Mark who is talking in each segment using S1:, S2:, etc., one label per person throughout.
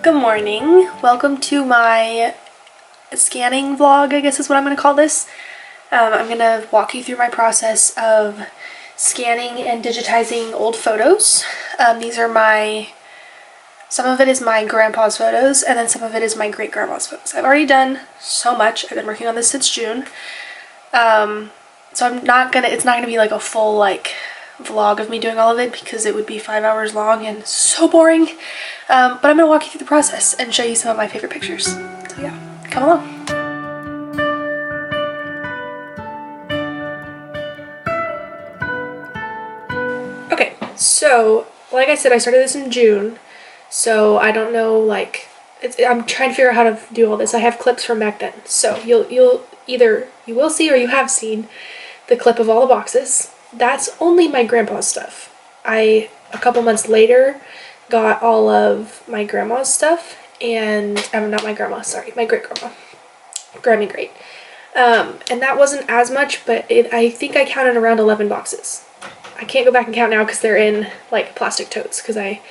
S1: Good morning. Welcome to my scanning vlog, I guess is what I'm going to call this. I'm going to walk you through my process of scanning and digitizing old photos. Some of it is my grandpa's photos, and then some of it is my great-grandma's photos. I've already done so much. I've been working on this since June. So it's not gonna be like a full vlog of me doing all of it because it would be 5 hours long and so boring. But I'm gonna walk you through the process and show you some of my favorite pictures. So yeah, come along. Okay, so like I said, I started this in June, so I don't know, I'm trying to figure out how to do all this. I have clips from back then, so you will see or you have seen the clip of all the boxes. That's only my grandpa's stuff. A couple months later, got all of my grandma's stuff, and not my grandma, sorry, my great-grandma, Grammy Great. And that wasn't as much, but I think I counted around 11 boxes. I can't go back and count now because they're in plastic totes, because I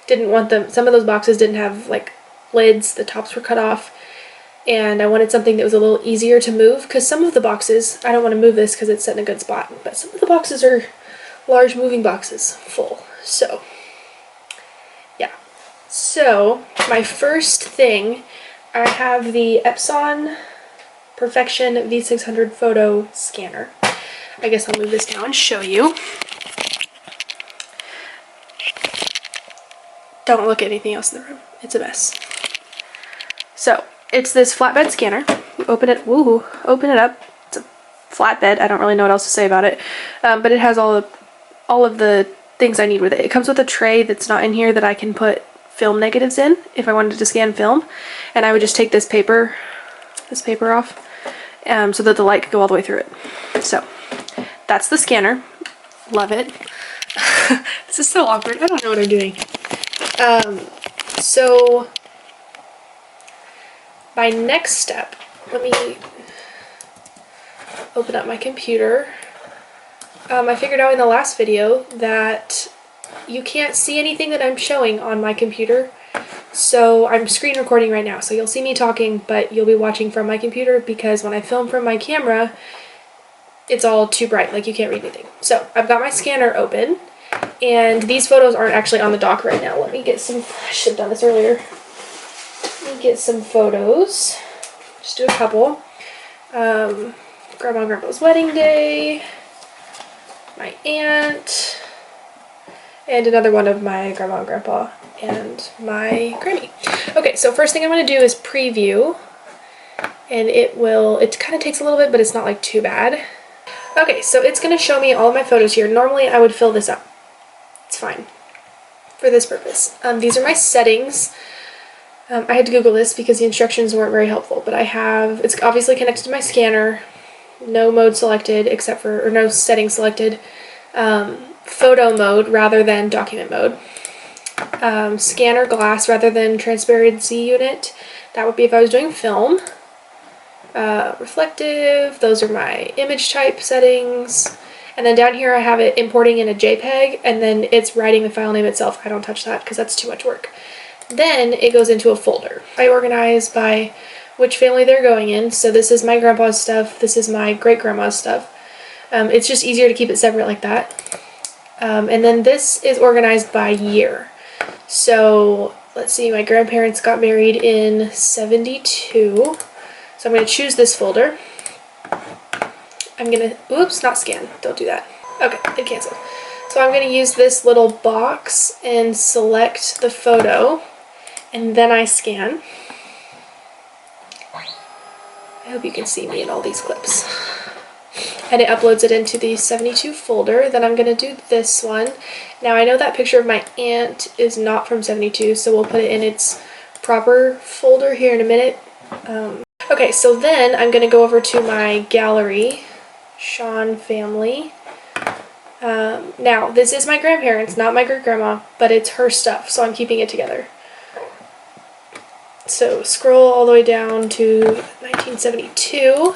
S1: didn't want them. Some of those boxes didn't have lids, the tops were cut off, and I wanted something that was a little easier to move, because some of the boxes, I don't want to move this because it's set in a good spot, but some of the boxes are large moving boxes full. So yeah, so my first thing, I have the Epson Perfection V600 photo scanner. I guess I'll move this down and show you. Don't look at anything else in the room. It's a mess. So it's this flatbed scanner. You open it. Woohoo! Open it up. It's a flatbed. I don't really know what else to say about it, but it has all of the things I need with it. It comes with a tray that's not in here that I can put film negatives in if I wanted to scan film, and I would just take this paper off, so that the light could go all the way through it. So that's the scanner. Love it. This is so awkward. I don't know what I'm doing. So my next step, let me open up my computer. I figured out in the last video that you can't see anything that I'm showing on my computer. So I'm screen recording right now, so you'll see me talking, but you'll be watching from my computer, because when I film from my camera, it's all too bright, you can't read anything. So I've got my scanner open, and these photos aren't actually on the dock right now. Let me get some, I should have done this earlier. Let me get some photos, just do a couple. Grandma and Grandpa's wedding day, my aunt, and another one of my grandma and grandpa, and my Grammy. Okay, so first thing I'm going to do is preview, and it kind of takes a little bit, but it's not too bad. Okay, so it's going to show me all of my photos here. Normally I would fill this up. It's fine for this purpose. These are my settings. I had to Google this because the instructions weren't very helpful, but it's obviously connected to my scanner. No mode selected or no setting selected. Photo mode rather than document mode. Scanner glass rather than transparency unit. That would be if I was doing film. Reflective, those are my image type settings. And then down here I have it importing in a JPEG, and then it's writing the file name itself. I don't touch that because that's too much work. Then it goes into a folder. I organize by which family they're going in. So this is my grandpa's stuff, this is my great-grandma's stuff. It's just easier to keep it separate like that. And then this is organized by year. So let's see, my grandparents got married in '72. So I'm going to choose this folder. I'm going to, oops, not scan, don't do that. Okay, it canceled. So I'm going to use this little box and select the photo, and then I scan. I hope you can see me in all these clips. And it uploads it into the 72 folder. Then I'm going to do this one. Now I know that picture of my aunt is not from 72, so we'll put it in its proper folder here in a minute. Okay, so then I'm going to go over to my gallery, Sean family. Now, this is my grandparents, not my great-grandma, but it's her stuff, so I'm keeping it together. So scroll all the way down to 1972,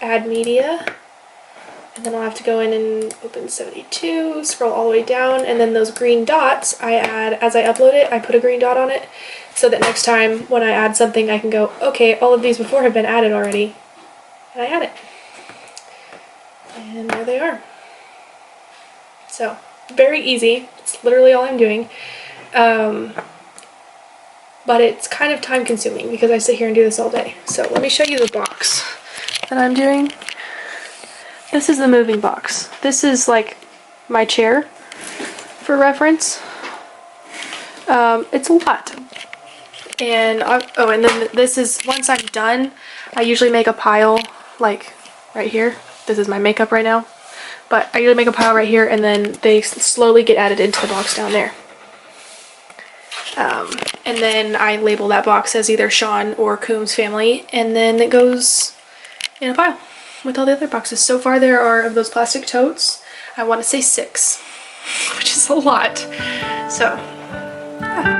S1: add media, And then I'll have to go in and open 72, scroll all the way down, and then those green dots I add, as I upload it, I put a green dot on it, so that next time when I add something I can go, okay, all of these before have been added already, and I add it. And there they are. So, very easy. It's literally all I'm doing. But it's kind of time consuming because I sit here and do this all day. So let me show you the box that I'm doing. This is the moving box. This is like my chair for reference. It's a lot. And and then this is, once I'm done, I usually make a pile like right here. This is my makeup right now. But I usually make a pile right here, and then they slowly get added into the box down there. And then I label that box as either Sean or Coombs family, and then it goes in a pile with all the other boxes. So far there are, of those plastic totes, I want to say 6, which is a lot. So, yeah.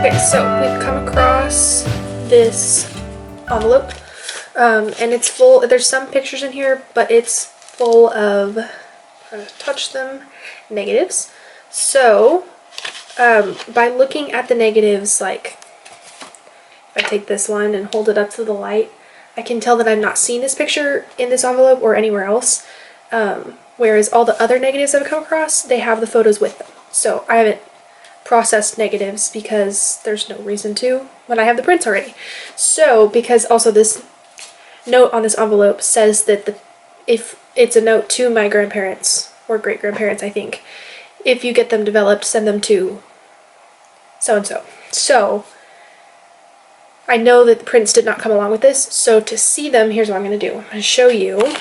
S1: Okay, so we've come across this envelope, and it's full. There's some pictures in here, but it's full of, I'm gonna touch them, negatives. So, by looking at the negatives, like, if I take this one and hold it up to the light, I can tell that I've not seen this picture in this envelope or anywhere else. Whereas all the other negatives I've come across, they have the photos with them. So I haven't processed negatives because there's no reason to when I have the prints already. So, because also this note on this envelope says that if it's a note to my grandparents or great-grandparents, I think, if you get them developed, send them to so-and-so. So, I know that the prints did not come along with this, so to see them, here's what I'm going to do. I'm going to show you.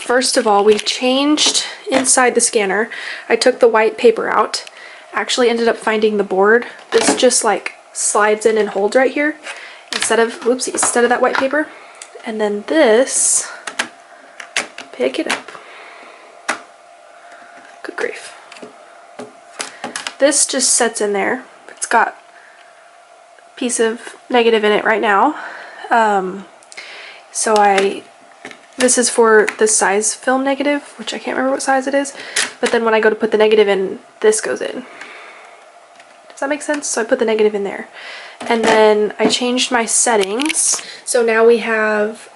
S1: First of all, we changed inside the scanner. I took the white paper out. Actually ended up finding the board. This just like slides in and holds right here instead of, whoopsie, instead of that white paper. And then this, pick it up. Good grief. This just sets in there. It's got a piece of negative in it right now. This is for the size film negative, which I can't remember what size it is, but then when I go to put the negative in, this goes in. Does that make sense? So I put the negative in there. And then I changed my settings. So now we have,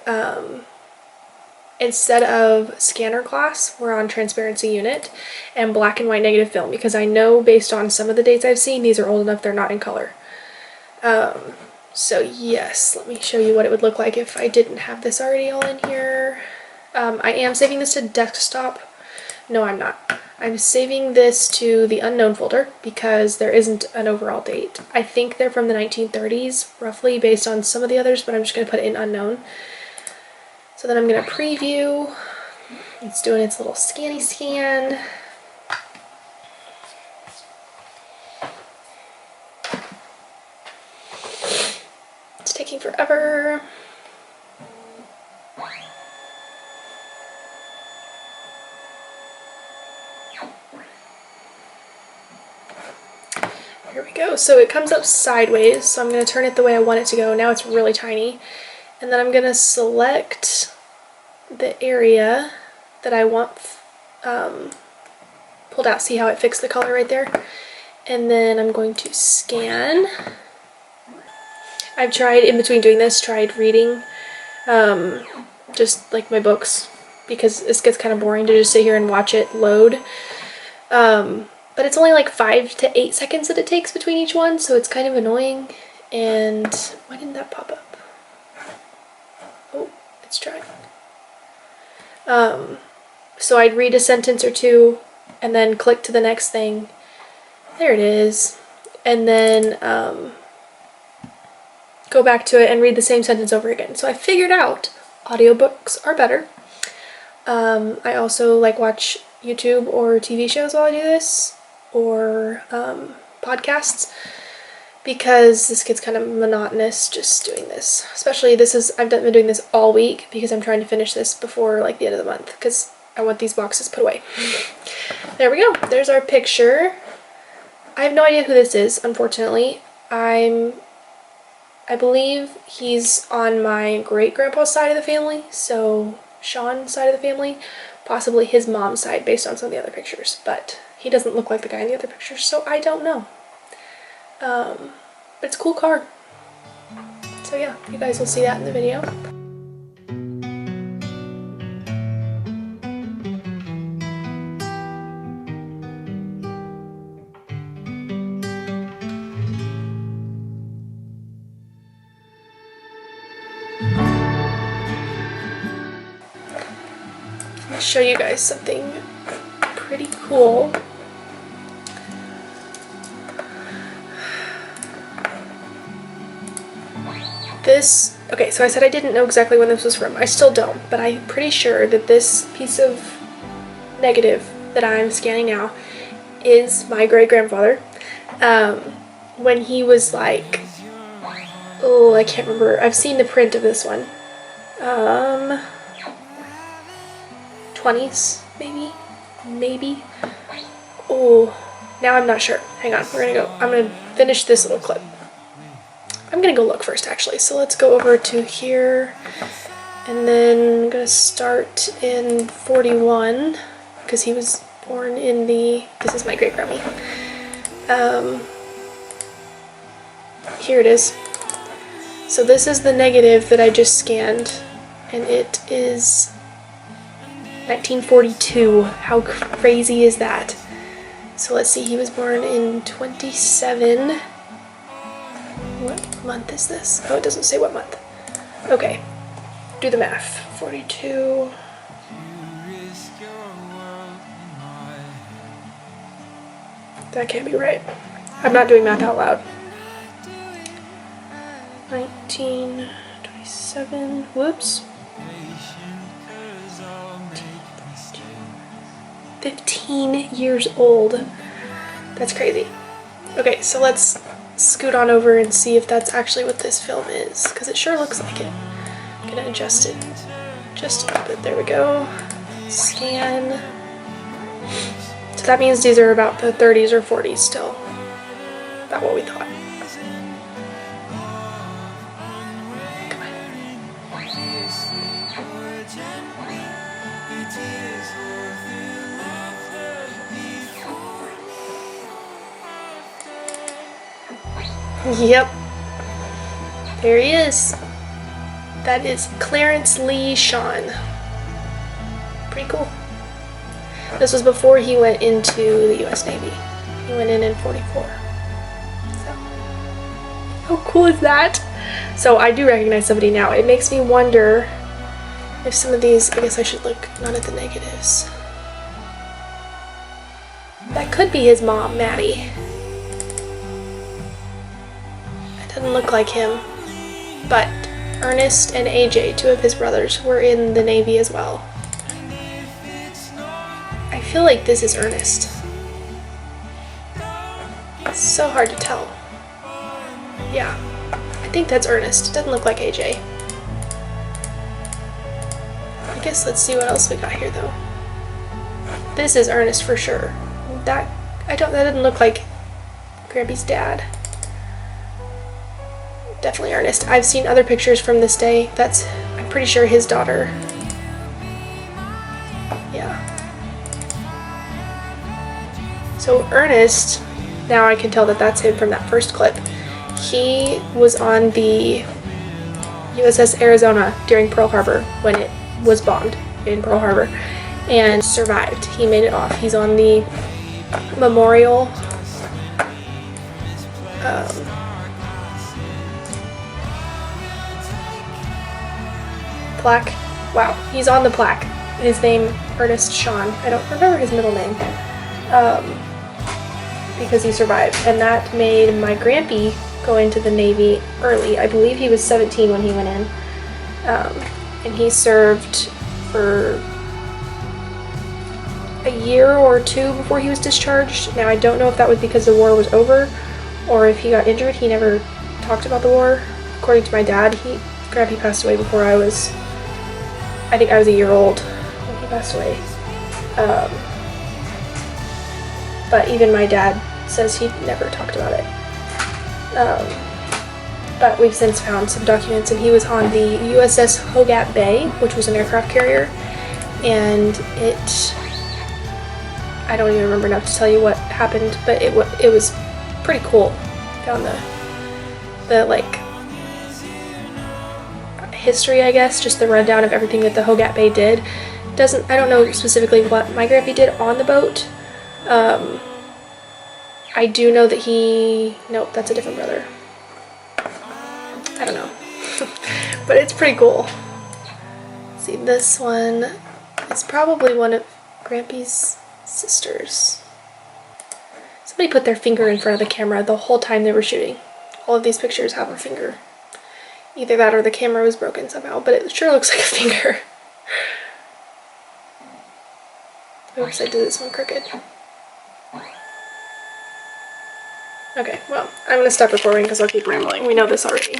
S1: instead of scanner class, we're on transparency unit and black and white negative film, because I know based on some of the dates I've seen, these are old enough they're not in color. So yes, let me show you what it would look like if I didn't have this already all in here. I am saving this to desktop. No, I'm not. I'm saving this to the unknown folder because there isn't an overall date. I think they're from the 1930s, roughly, based on some of the others, but I'm just going to put it in unknown. So then I'm going to preview. It's doing its little scanny scan. It's taking forever. Here we go. So it comes up sideways, so I'm going to turn it the way I want it to go. Now it's really tiny. And then I'm going to select the area that I want pulled out. See how it fixed the color right there? And then I'm going to scan. I've tried, in between doing this, tried reading just like my books, because this gets kind of boring to just sit here and watch it load. But it's only like 5 to 8 seconds that it takes between each one, so it's kind of annoying. And why didn't that pop up? Oh, it's trying. So I'd read a sentence or two and then click to the next thing. There it is. And then go back to it and read the same sentence over again. So I figured out audiobooks are better. I also like watch YouTube or TV shows while I do this, or podcasts, because this gets kind of monotonous just doing this. Especially I've been doing this all week because I'm trying to finish this before like the end of the month, because I want these boxes put away. There we go. There's our picture. I have no idea who this is, unfortunately. I believe he's on my great-grandpa's side of the family, so Sean's side of the family, possibly his mom's side based on some of the other pictures, but he doesn't look like the guy in the other pictures, so I don't know. But it's a cool car. So yeah, you guys will see that in the video. I'll show you guys something pretty cool. Okay, so I said I didn't know exactly when this was from. I still don't, but I'm pretty sure that this piece of negative that I'm scanning now is my great-grandfather. When he was like, oh, I can't remember. I've seen the print of this one. 20s, maybe. Oh, now I'm not sure. Hang on, I'm gonna finish this little clip. I'm gonna go look first, actually. So let's go over to here, and then I'm gonna start in 41, because he was born in this is my great-grandma. Here it is. So this is the negative that I just scanned, and it is 1942. How crazy is that? So let's see, he was born in 27. What month is this? Oh, it doesn't say what month. Okay, do the math. 42. That can't be right. I'm not doing math out loud. 1927. Whoops. 15 years old. That's crazy. Okay, so let's scoot on over and see if that's actually what this film is, because it sure looks like it. I'm gonna adjust it just a little bit. There we go. Scan. So that means these are about the 30s or 40s still. About what we thought. Yep. There he is. That is Clarence Lee Shawn. Pretty cool. This was before he went into the US Navy. He went in 44. So, how cool is that? So I do recognize somebody now. It makes me wonder if some of these, I guess I should look not at the negatives. That could be his mom, Maddie. Doesn't look like him, but Ernest and AJ, two of his brothers, were in the Navy as well. I feel like this is Ernest. It's so hard to tell. Yeah, I think that's Ernest. It doesn't look like AJ. I guess let's see what else we got here though. This is Ernest for sure. That doesn't look like Grampy's dad. Definitely Ernest. I've seen other pictures from this day. That's, I'm pretty sure, his daughter. Yeah. So Ernest, now I can tell that that's him from that first clip. He was on the USS Arizona during Pearl Harbor when it was bombed in Pearl Harbor and survived. He made it off. He's on the memorial plaque. Wow, he's on the plaque. His name, Ernest Shawn. I don't remember his middle name. Because he survived. And that made my Grampy go into the Navy early. I believe he was 17 when he went in. And he served for a year or two before he was discharged. Now I don't know if that was because the war was over or if he got injured. He never talked about the war. According to my dad, Grampy passed away before I think I was a year old when he passed away. But even my dad says he never talked about it. But we've since found some documents, and he was on the USS Hoggat Bay, which was an aircraft carrier, and I don't even remember enough to tell you what happened, but it was pretty cool. Found the like history, I guess, just the rundown of everything that the Hoggat Bay did. I don't know specifically what my Grampy did on the boat. I do know that nope, that's a different brother. I don't know. But it's pretty cool. See, this one is probably one of Grampy's sisters. Somebody put their finger in front of the camera the whole time they were shooting. All of these pictures have a finger. Either that or the camera was broken somehow, but it sure looks like a finger. Oops, I did this one crooked. Okay, well, I'm gonna stop recording because I'll keep rambling. We know this already.